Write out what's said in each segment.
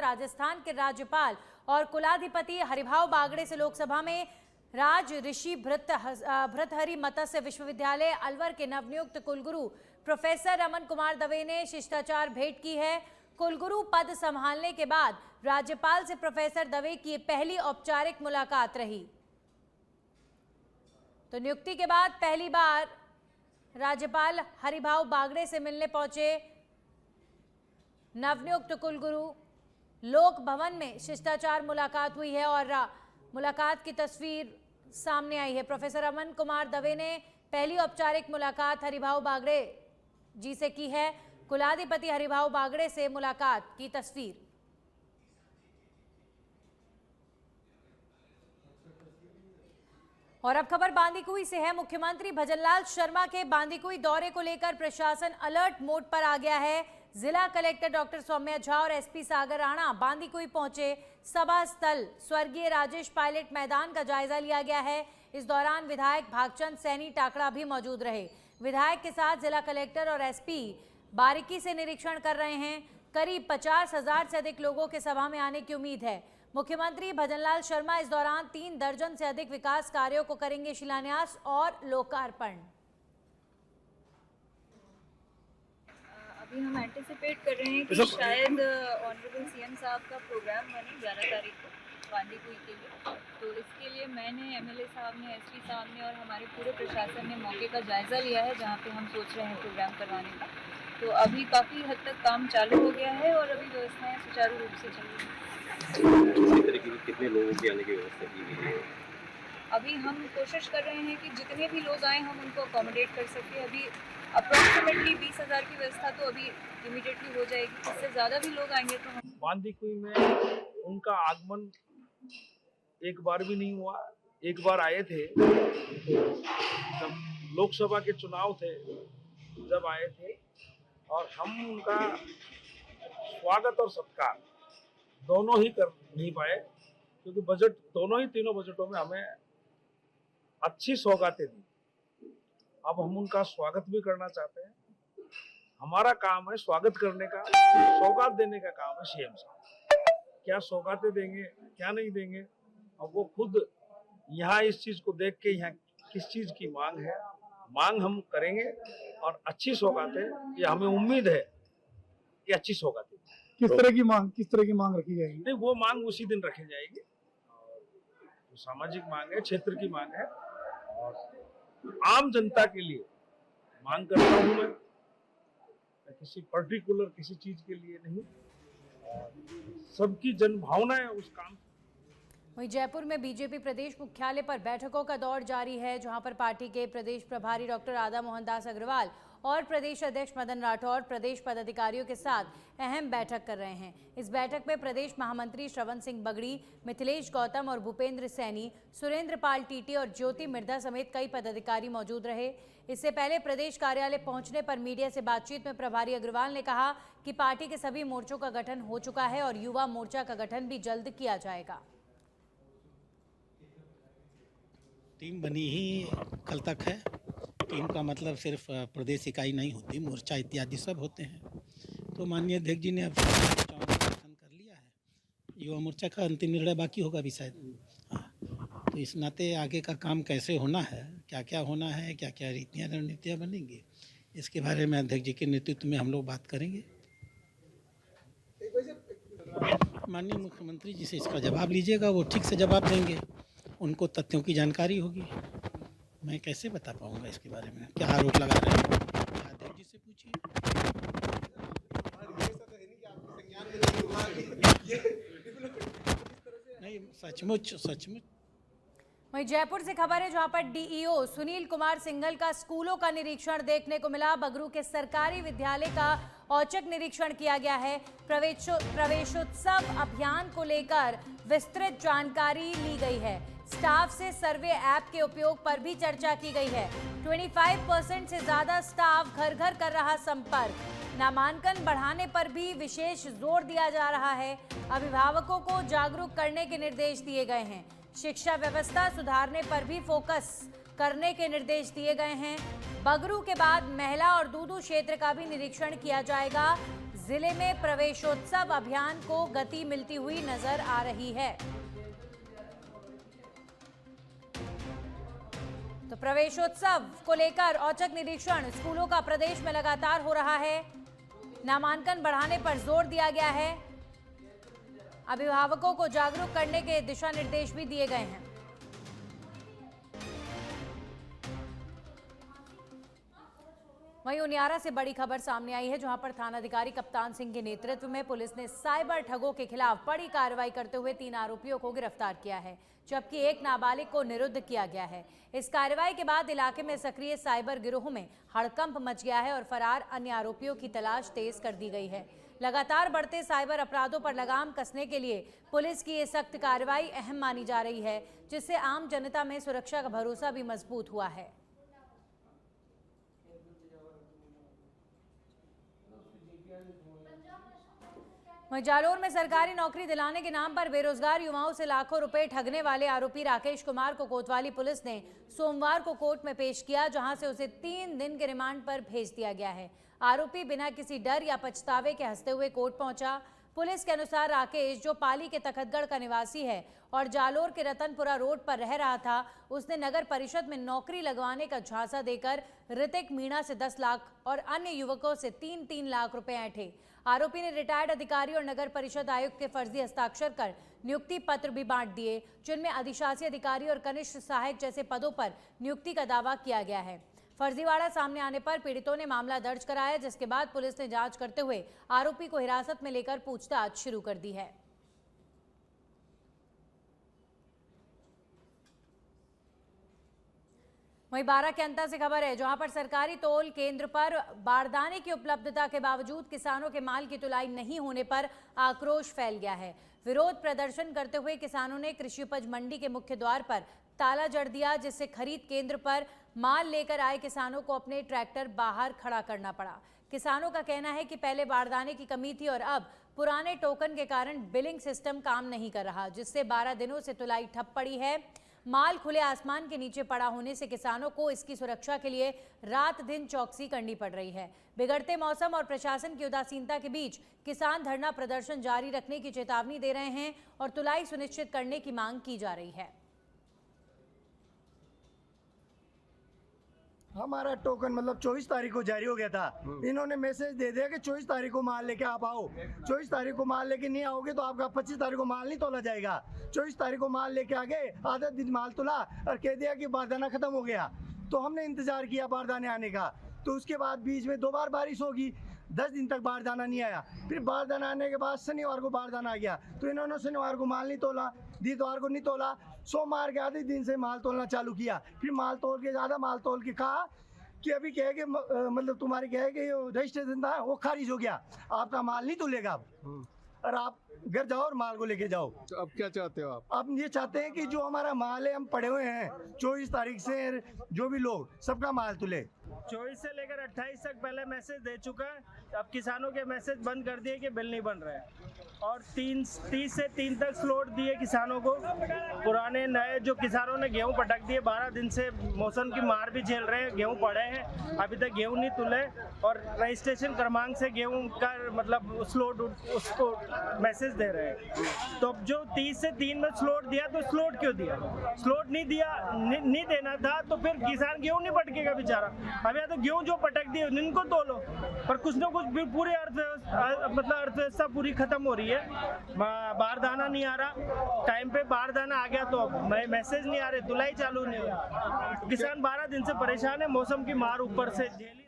राजस्थान के राज्यपाल और कुलाधिपति हरिभाव बागड़े से लोकसभा में राज ऋषि भृतहरि मत्स्य विश्वविद्यालय अलवर के नवनियुक्त कुलगुरु प्रोफेसर रमन कुमार दवे ने शिष्टाचार भेंट की है। कुलगुरु पद संभालने के बाद राज्यपाल से प्रोफेसर दवे की पहली औपचारिक मुलाकात रही। तो नियुक्ति के बाद पहली बार राज्यपाल हरिभाव बागड़े से मिलने पहुंचे नवनियुक्त कुलगुरु। लोक भवन में शिष्टाचार मुलाकात हुई है और मुलाकात की तस्वीर सामने आई है। प्रोफेसर रमन कुमार दवे ने पहली औपचारिक मुलाकात हरिभाव बागड़े जी से की है। कुलाधिपति हरिभाव बागड़े से मुलाकात की तस्वीर। और अब खबर बांदीकुई से है। मुख्यमंत्री भजनलाल शर्मा के बांदीकुई दौरे को लेकर प्रशासन अलर्ट मोड पर आ गया है। जिला कलेक्टर डॉक्टर सौम्या झा और एसपी सागर राणा बांदीकुई पहुंचे। सभा स्थल स्वर्गीय राजेश पायलट मैदान का जायजा लिया गया है। इस दौरान विधायक भागचंद सैनी टाकड़ा भी मौजूद रहे। विधायक के साथ जिला कलेक्टर और एसपी बारीकी से निरीक्षण कर रहे हैं। करीब 50,000 से अधिक लोगों के सभा में आने की उम्मीद है। मुख्यमंत्री भजनलाल शर्मा इस दौरान 3 दर्जन से अधिक विकास कार्यों को करेंगे शिलान्यास और लोकार्पण। अभी हम एंटिसिपेट कर रहे हैं कि शायद ऑनरेबल सीएम साहब का प्रोग्राम बने 11 तारीख को बांदीकुई के लिए। तो इसके लिए मैंने, एमएलए साहब ने, एसपी साहब ने और हमारे पूरे प्रशासन ने मौके का जायजा लिया है जहाँ पे हम सोच रहे हैं प्रोग्राम करवाने का। तो अभी काफ़ी हद तक काम चालू हो गया है और अभी व्यवस्थाएं सुचारू रूप से चल रही हैं। कितने लोगों के आने की व्यवस्था की गई है? अभी हम कोशिश कर रहे हैं कि जितने भी लोग आए हम उनको अकोमोडेट कर सकें। अभी अप्रॉक्सीमेटली 20,000 की व्यवस्था तो अभी इमीडिएटली हो जाएगी। इससे ज़्यादा भी लोग आएंगे तो हम। बांदीकुई में उनका आगमन एक बार भी नहीं हुआ। एक बार आए थे जब लोकसभा के चुनाव थे, जब आए थे, और हम उनका स्वागत और सत्कार दोनों ही कर नहीं पाए क्योंकि बजट दोनों ही तीनों बजटों में हमें अच्छी सौगातें दी। अब हम उनका स्वागत भी करना चाहते हैं। हमारा काम है स्वागत करने का, सौगात देने का काम है सीएम साहब। क्या सौगातें देंगे क्या नहीं देंगे, अब वो खुद यहाँ इस चीज को देख के यहाँ किस चीज की मांग है, मांग हम करेंगे और अच्छी सौगातें, ये हमें उम्मीद है कि अच्छी सौगातें। किस तरह की मांग रखी जाएगी? नहीं, वो मांग उसी दिन रखी जाएगी। तो सामाजिक मांग है, क्षेत्र की मांग है और आम जनता के लिए मांग करता हूँ मैं किसी पर्टिकुलर किसी चीज के लिए नहीं। सबकी जन भावना है उस काम। वहीं जयपुर में बीजेपी प्रदेश मुख्यालय पर बैठकों का दौर जारी है, जहां पर पार्टी के प्रदेश प्रभारी डॉक्टर राधा मोहन दास अग्रवाल और प्रदेश अध्यक्ष मदन राठौर प्रदेश पदाधिकारियों के साथ अहम बैठक कर रहे हैं। इस बैठक में प्रदेश महामंत्री श्रवण सिंह बगड़ी, मिथिलेश गौतम और भूपेंद्र सैनी, सुरेंद्र पाल टीटी और ज्योति मिर्धा समेत कई पदाधिकारी मौजूद रहे। इससे पहले प्रदेश कार्यालय पहुंचने पर मीडिया से बातचीत में प्रभारी अग्रवाल ने कहा कि पार्टी के सभी मोर्चों का गठन हो चुका है और युवा मोर्चा का गठन भी जल्द किया जाएगा। टीम बनी ही कल तक है। टीम का मतलब सिर्फ प्रदेश इकाई नहीं होती, मोर्चा इत्यादि सब होते हैं। तो माननीय अध्यक्ष जी ने अब गठन कर लिया है। युवा मोर्चा का अंतिम निर्णय बाकी होगा भी शायद। हाँ, तो इस नाते आगे का काम कैसे होना है, क्या क्या होना है, क्या क्या रीतियाँ रणनीतियाँ बनेंगी, इसके बारे में अध्यक्ष जी के नेतृत्व में हम लोग बात करेंगे। माननीय मुख्यमंत्री जी से इसका जवाब लीजिएगा, वो ठीक से जवाब देंगे। उनको तथ्यों की जानकारी होगी, मैं कैसे बता पाऊंगा इसके बारे में क्या आरोप लगा रहे हैं। अध्यक्ष जी से पूछिए। नहीं, सचमुच। वहीं जयपुर से खबर है, जहां पर डीईओ सुनील कुमार सिंघल का स्कूलों का निरीक्षण देखने को मिला। बगरू के सरकारी विद्यालय का औचक निरीक्षण किया गया है। प्रवेशोत्सव अभियान को लेकर विस्तृत जानकारी ली गई है। स्टाफ से सर्वे ऐप के उपयोग पर भी चर्चा की गई है। 25% से ज्यादा स्टाफ घर घर कर रहा संपर्क। नामांकन बढ़ाने पर भी विशेष जोर दिया जा रहा है। अभिभावकों को जागरूक करने के निर्देश दिए गए हैं। शिक्षा व्यवस्था सुधारने पर भी फोकस करने के निर्देश दिए गए हैं। बगरू के बाद महिला और दूदू क्षेत्र का भी निरीक्षण किया जाएगा। जिले में प्रवेशोत्सव अभियान को गति मिलती हुई नजर आ रही है। तो प्रवेशोत्सव को लेकर औचक निरीक्षण स्कूलों का प्रदेश में लगातार हो रहा है। नामांकन बढ़ाने पर जोर दिया गया है। अभिभावकों को जागरूक करने के दिशा निर्देश भी दिए गए हैं। वहीं उनियारा से बड़ी खबर सामने आई है, जहां पर थानाधिकारी कप्तान सिंह के नेतृत्व में पुलिस ने साइबर ठगों के खिलाफ बड़ी कार्रवाई करते हुए 3 आरोपियों को गिरफ्तार किया है, जबकि एक नाबालिग को निरुद्ध किया गया है। इस कार्रवाई के बाद इलाके में सक्रिय साइबर गिरोह में हड़कंप मच गया है और फरार अन्य आरोपियों की तलाश तेज कर दी गई है। लगातार बढ़ते साइबर अपराधों पर लगाम कसने के लिए पुलिस की ये सख्त कार्रवाई अहम मानी जा रही है, जिससे आम जनता में सुरक्षा का भरोसा भी मजबूत हुआ है। वहीं जालोर में सरकारी नौकरी दिलाने के नाम पर बेरोजगार युवाओं से लाखों रुपए ठगने वाले आरोपी राकेश कुमार को कोतवाली पुलिस ने सोमवार को कोर्ट में पेश किया, जहां से उसे 3 दिन के रिमांड पर भेज दिया गया है। आरोपी बिना किसी डर या पछतावे के हंसते हुए कोर्ट पहुंचा। पुलिस के अनुसार राकेश, जो पाली के तखतगढ़ का निवासी है और जालोर के रतनपुरा रोड पर रह रहा था, उसने नगर परिषद में नौकरी लगवाने का झांसा देकर ऋतिक मीणा से 10 लाख और अन्य युवकों से 3-3 लाख रुपए ऐंठे। आरोपी ने रिटायर्ड अधिकारी और नगर परिषद आयुक्त के फर्जी हस्ताक्षर कर नियुक्ति पत्र भी बांट दिए, जिनमें अधिशासी अधिकारी और कनिष्ठ सहायक जैसे पदों पर नियुक्ति का दावा किया गया है। फर्जीवाड़ा सामने आने पर पीड़ितों ने मामला दर्ज कराया, जिसके बाद पुलिस ने जांच करते हुए आरोपी को हिरासत में लेकर पूछताछ शुरू कर दी है। वहीं 12 के अंतर से खबर है, जहां पर सरकारी तोल केंद्र पर बारदाने की उपलब्धता के बावजूद किसानों के माल की तुलाई नहीं होने पर आक्रोश फैल गया है। विरोध प्रदर्शन करते हुए किसानों ने कृषि उपज मंडी के मुख्य द्वार पर ताला जड़ दिया, जिससे खरीद केंद्र पर माल लेकर आए किसानों को अपने ट्रैक्टर बाहर खड़ा करना पड़ा। किसानों का कहना है कि पहले बारदाने की कमी थी और अब पुराने टोकन के कारण बिलिंग सिस्टम काम नहीं कर रहा, जिससे 12 दिनों से तुलाई ठप पड़ी है। माल खुले आसमान के नीचे पड़ा होने से किसानों को इसकी सुरक्षा के लिए रात दिन चौकसी करनी पड़ रही है। बिगड़ते मौसम और प्रशासन की उदासीनता के बीच किसान धरना प्रदर्शन जारी रखने की चेतावनी दे रहे हैं और तुलाई सुनिश्चित करने की मांग की जा रही है। हमारा टोकन मतलब 24 तारीख को जारी हो गया था। इन्होंने मैसेज दे दिया कि 24 तारीख को माल लेके आप आओ। 24 तारीख को माल लेके नहीं आओगे तो आपका 25 तारीख को माल नहीं तोला जाएगा। 24 तारीख को माल लेके आ गए, आधा दिन माल तोला और कह दिया कि बारदाना खत्म हो गया। तो हमने इंतजार किया बारदाने आने का, तो उसके बाद बीच में 2 बार बारिश होगी, 10 दिन तक बारदाना नहीं आया। फिर बारदाना आने के बाद शनिवार को बारदाना आ गया, तो इन्होंने शनिवार को माल नहीं तोला, बुधवार को नहीं तोला, सोमवार के आधे दिन से माल तोलना चालू किया। फिर माल तोल के ज़्यादा माल तोल के कहा कि अभी कहे कि मतलब तुम्हारी कहे कि रजिस्ट्रेशन था वो खारिज हो गया, आपका माल नहीं तोलेगा अब, और आप घर जाओ और माल को लेके जाओ। तो अब क्या चाहते हो आप? अब ये चाहते हैं कि जो हमारा माल है, हम पड़े हुए हैं 24 तारीख से, जो भी लोग सबका माल तुले। 24 से लेकर 28 तक पहले मैसेज दे चुका है। अब किसानों के मैसेज बंद कर दिए कि बिल नहीं बन रहे हैं, और 30 से 3 तक स्लॉट दिए किसानों को। पुराने नए जो किसानों ने गेहूं पटक दिए, 12 दिन से मौसम की मार भी झेल रहे हैं, गेहूं पड़े हैं, अभी तक गेहूं नहीं तुले, और रजिस्ट्रेशन क्रमांक से गेहूं का मतलब स्लॉट उसको मैसेज दे रहे हैं। तो अब जो 30 से 3 में स्लॉट दिया, तो स्लॉट क्यों दिया? स्लॉट नहीं दिया, नहीं देना था तो फिर किसान गेहूं नहीं पटकेगा बेचारा। अब या तो गेहूं जो पटक दिए इनको तोलो, पर कुछ ना कुछ पूरी अर्थव्यवस्था पूरी खत्म हो रही है। बारदाना नहीं आ रहा, टाइम पे बारदाना आ गया तो मैसेज नहीं आ रहे, तुलाई चालू नहीं हो। किसान 12 दिन से परेशान है, मौसम की मार ऊपर से झेली।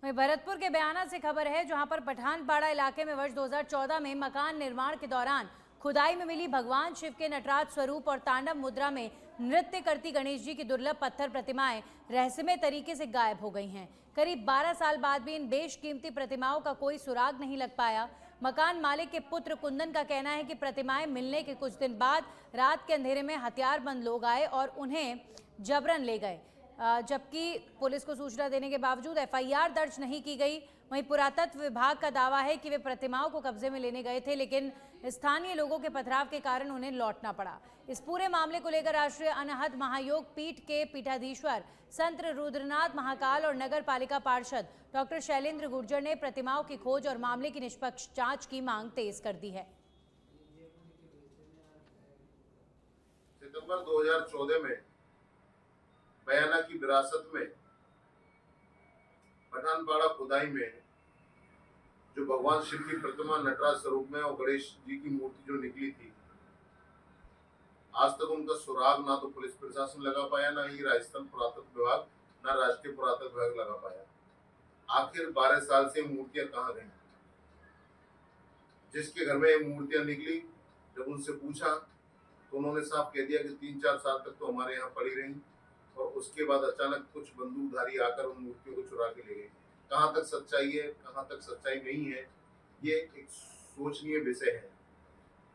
वहीं भरतपुर के बयाना से खबर है, जहां पर पठानपाड़ा इलाके में वर्ष 2014 में मकान निर्माण के दौरान खुदाई में मिली भगवान शिव के नटराज स्वरूप और तांडव मुद्रा में नृत्य करती गणेश जी की दुर्लभ पत्थर प्रतिमाएं रहस्यमय तरीके से गायब हो गई हैं। करीब 12 साल बाद भी इन बेशकीमती प्रतिमाओं का कोई सुराग नहीं लग पाया। मकान मालिक के पुत्र कुंदन का कहना है कि प्रतिमाएं मिलने के कुछ दिन बाद रात के अंधेरे में हथियारबंद लोग आए और उन्हें जबरन ले गए, जबकि पुलिस को सूचना देने के बावजूद FIR दर्ज नहीं की गई। वहीं पुरातत्व विभाग का दावा है कि वे प्रतिमाओं को कब्जे में लेने गए थे, लेकिन स्थानीय लोगों के पथराव के कारण उन्हें लौटना पड़ा। इस पूरे मामले को लेकर राष्ट्रीय अनहद महायोग पीठ के पीठाधीश्वर संत रुद्रनाथ महाकाल और नगर पालिका पार्षद डॉक्टर शैलेंद्र गुर्जर ने प्रतिमाओं की खोज और मामले की निष्पक्ष जांच की मांग तेज कर दी है। सितंबर 2014 में बयाना की विरासत में पठानपाड़ा खुदाई में जो भगवान शिव की प्रतिमा नटराज स्वरूप में और गणेश जी की मूर्ति जो निकली थी, आज तक उनका सुराग ना तो पुलिस प्रशासन लगा पाया, ना ही राजस्थान पुरातत्व विभाग, ना राष्ट्रीय पुरातत्व विभाग लगा पाया। आखिर 12 साल से मूर्तियां कहाँ गई? जिसके घर में ये मूर्तियां निकली, जब उनसे पूछा तो उन्होंने साफ कह दिया कि 3-4 साल तक तो हमारे यहाँ पड़ी रही और उसके बाद अचानक कुछ बंदूकधारी आकर उन मूर्तियों को चुरा के ले गए। कहाँ तक सच्चाई है, कहाँ तक सच्चाई नहीं है, ये एक सोचनीय विषय है।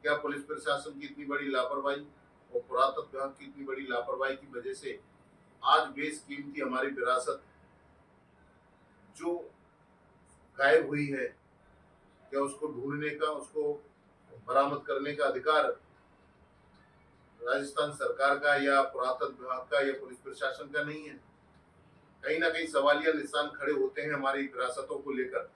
क्या पुलिस प्रशासन की इतनी बड़ी लापरवाही और पुरातत्व विभाग की इतनी बड़ी लापरवाही की वजह से आज बेशकीमती हमारी विरासत जो गायब हुई है, क्या उसको ढूंढने का, उसको बरामद करने का अधिकार राजस्थान सरकार का या पुरातत्व विभाग का या पुलिस प्रशासन का नहीं है? कहीं ना कहीं सवालिया निशान खड़े होते हैं हमारी विरासतों को लेकर।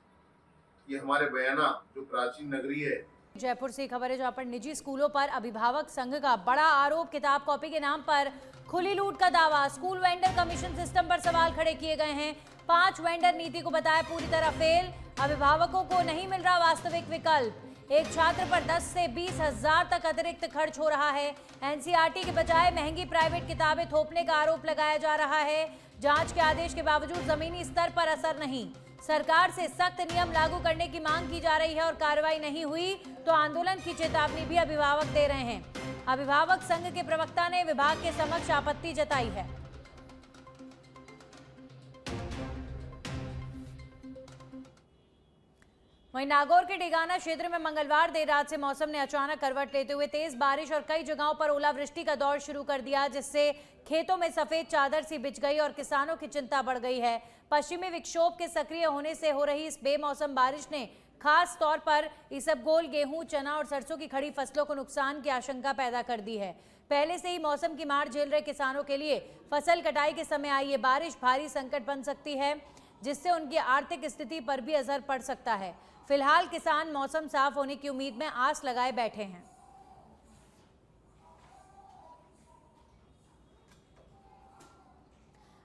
ये हमारे बयाना जो प्राचीन नगरी है। जयपुर से खबर है जहां पर निजी स्कूलों पर अभिभावक संघ का बड़ा आरोप। किताब कॉपी के नाम पर खुली लूट का दावा। स्कूल वेंडर कमीशन सिस्टम पर सवाल खड़े किए गए हैं। 5 वेंडर नीति को बताया पूरी तरह फेल। अभिभावकों को नहीं मिल रहा वास्तविक विकल्प। एक छात्र पर 10 से 20 हजार तक अतिरिक्त खर्च हो रहा है। एनसीईआरटी के बजाय महंगी प्राइवेट किताबें थोपने का आरोप लगाया जा रहा है। जांच के आदेश के बावजूद जमीनी स्तर पर असर नहीं। सरकार से सख्त नियम लागू करने की मांग की जा रही है और कार्रवाई नहीं हुई तो आंदोलन की चेतावनी भी अभिभावक दे रहे हैं। अभिभावक संघ के प्रवक्ता ने विभाग के समक्ष आपत्ति जताई है। वहीं नागौर के डेगाना क्षेत्र में मंगलवार देर रात से मौसम ने अचानक करवट लेते हुए तेज बारिश और कई जगहों पर ओलावृष्टि का दौर शुरू कर दिया, जिससे खेतों में सफेद चादर सी बिछ गई और किसानों की चिंता बढ़ गई है। पश्चिमी विक्षोभ के सक्रिय होने से हो रही इस बेमौसम बारिश ने खास तौर पर इसबगोल, गेहूं, चना और सरसों की खड़ी फसलों को नुकसान की आशंका पैदा कर दी है। पहले से ही मौसम की मार झेल रहे किसानों के लिए फसल कटाई के समय आई ये बारिश भारी संकट बन सकती है, जिससे उनकी आर्थिक स्थिति पर भी असर पड़ सकता है। फिलहाल किसान मौसम साफ होने की उम्मीद में आस लगाए बैठे हैं।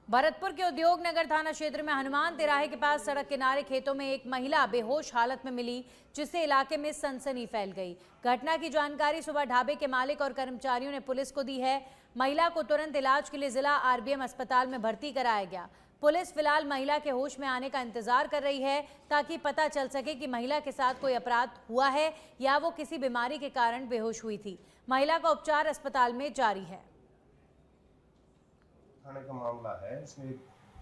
भरतपुर के उद्योग नगर थाना क्षेत्र में हनुमान तिराहे के पास सड़क किनारे खेतों में एक महिला बेहोश हालत में मिली, जिससे इलाके में सनसनी फैल गई। घटना की जानकारी सुबह ढाबे के मालिक और कर्मचारियों ने पुलिस को दी है। महिला को तुरंत इलाज के लिए जिला आरबीएम अस्पताल में भर्ती कराया गया। पुलिस फिलहाल महिला के होश में आने का इंतजार कर रही है ताकि पता चल सके कि महिला के साथ कोई अपराध हुआ है या वो किसी बीमारी के कारण बेहोश हुई थी। महिला का उपचार अस्पताल में जारी है। थाने का मामला है। इसमें एक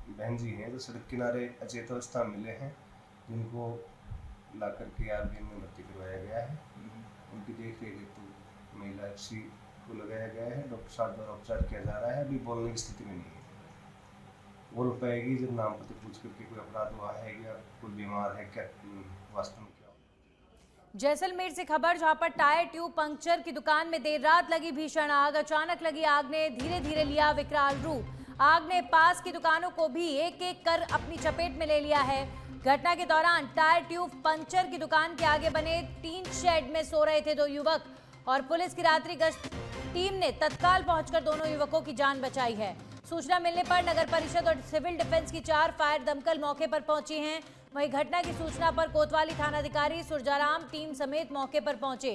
बहन जी हैं जो सड़क किनारे अचेत अवस्था में मिले हैं, जिनको ला करके आरबीएम में भर्ती करवाया गया है। उनकी देख रेख हेतु महिला एफसी को लगाया गया है। डॉक्टर साहब द्वारा उपचार किया जा रहा है। अभी बोलने की स्थिति में नहीं है। बोल पाएगी जब नाम पता पूछ करके कोई अपराध हुआ है या कोई बीमार है, क्या वास्तव में क्या। जैसलमेर से खबर जहां पर टायर ट्यूब पंक्चर की दुकान में देर रात लगी भीषण आग। अचानक लगी आग ने धीरे धीरे लिया विकराल रूप। आग ने पास की दुकानों को भी एक एक कर अपनी चपेट में ले लिया है। घटना के दौरान टायर ट्यूब पंक्चर की दुकान के आगे बने टीन शेड में सो रहे थे 2 युवक और पुलिस की रात्रि गश्त टीम ने तत्काल पहुंचकर दोनों युवकों की जान बचाई है। सूचना मिलने पर नगर परिषद और सिविल डिफेंस की 4 फायर दमकल मौके पर पहुंची हैं। वहीं घटना की सूचना पर कोतवाली थानाधिकारी सुरजाराम टीम समेत मौके पर पहुंचे।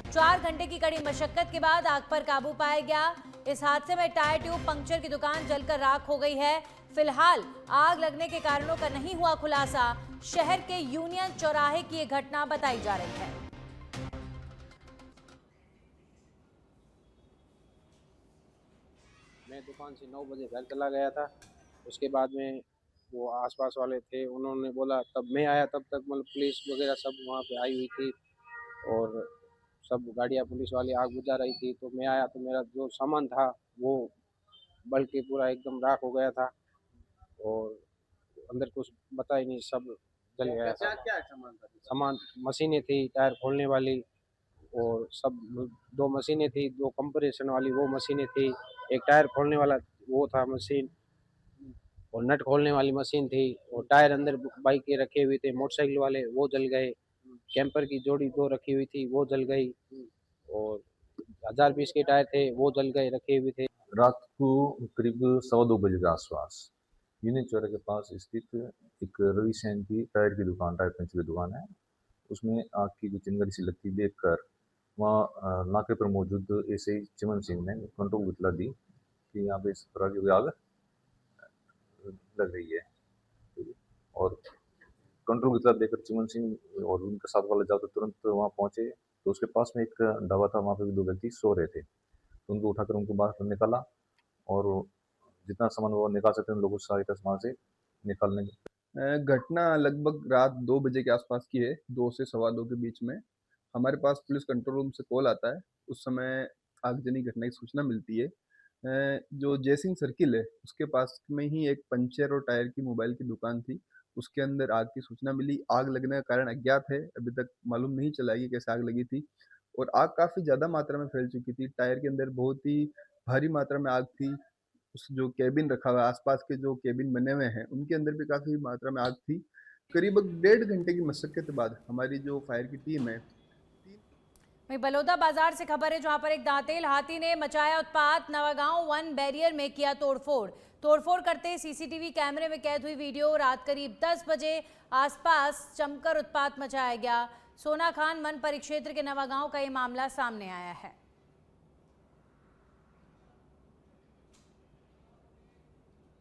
4 घंटे की कड़ी मशक्कत के बाद आग पर काबू पाया गया। इस हादसे में टायर ट्यूब पंक्चर की दुकान जलकर राख हो गई है। फिलहाल आग लगने के कारणों का नहीं हुआ खुलासा। शहर के यूनियन चौराहे की ये घटना बताई जा रही है। मैं दुकान से 9 बजे घर चला गया था। उसके बाद में वो आसपास वाले थे, उन्होंने बोला, तब मैं आया तब तक मतलब पुलिस वगैरह सब वहाँ पे आई हुई थी और सब गाड़ियाँ पुलिस वाली आग बुझा रही थी। तो मैं आया तो मेरा जो सामान था वो बल्कि के पूरा एकदम राख हो गया था और अंदर कुछ बता ही नहीं, सब जल गया था। क्या सामान था? सामान मशीनें थी, टायर खोलने वाली और सब 2 मशीनें थी, 2 कंप्रेशन वाली वो मशीनें थी, एक टायर खोलने वाला वो था मशीन और नट खोलने वाली मशीन थी और टायर अंदर बाइक के रखे हुए थे मोटरसाइकिल वाले वो जल गए, कैंपर की जोड़ी 2 रखी हुई थी वो जल गई और 1020 के टायर थे वो जल गए रखे हुए थे। रात को करीब 2:15 बजे के आसपास यूनियन चौराहे के पास स्थित एक रवि सेन की टायर की दुकान, टायर पंचर की दुकान है, उसमें आग की कुछ चिंगारी सी लगती देखकर वहाँ नाके पर मौजूद एसआई चिमन सिंह ने कंट्रोल को इतला दी कि यहाँ पे इस तरह की आग लग रही है और कंट्रोल की इतला देकर चिमन सिंह और उनके साथ वाले जाकर तुरंत वहाँ पहुंचे तो उसके पास में एक ढाबा था, वहाँ पे भी 2 व्यक्ति सो रहे थे तो उनको उठाकर उनको बाहर निकाला और जितना सामान वो निकाल सकते हैं लोगों सहायता सामान से निकालने। घटना लगभग रात 2 बजे के आसपास की है, 2 से 2:15 के बीच में हमारे पास पुलिस कंट्रोल रूम से कॉल आता है। उस समय आगजनी घटना की सूचना मिलती है। जो जयसिंह सर्किल है उसके पास में ही एक पंचर और टायर की मोबाइल की दुकान थी, उसके अंदर आग की सूचना मिली। आग लगने का कारण अज्ञात है, अभी तक मालूम नहीं चला कि कैसे आग लगी थी और आग काफ़ी ज़्यादा मात्रा में फैल चुकी थी। टायर के अंदर बहुत ही भारी मात्रा में आग थी। उस जो केबिन रखा हुआ है, आसपास के जो केबिन बने हुए हैं उनके अंदर भी काफ़ी मात्रा में आग थी। करीब 1.5 घंटे की मशक्कत के बाद हमारी जो फायर की टीम है। वहीं बलौदा बाजार से खबर है जहां पर एक दांतेल हाथी ने मचाया उत्पात। नवागांव वन बैरियर में किया तोड़फोड़ करते सीसीटीवी कैमरे में कैद हुई वीडियो। रात करीब 10 बजे आसपास जमकर उत्पात मचाया गया। सोना खान वन परिक्षेत्र के नवागांव का ये मामला सामने आया है।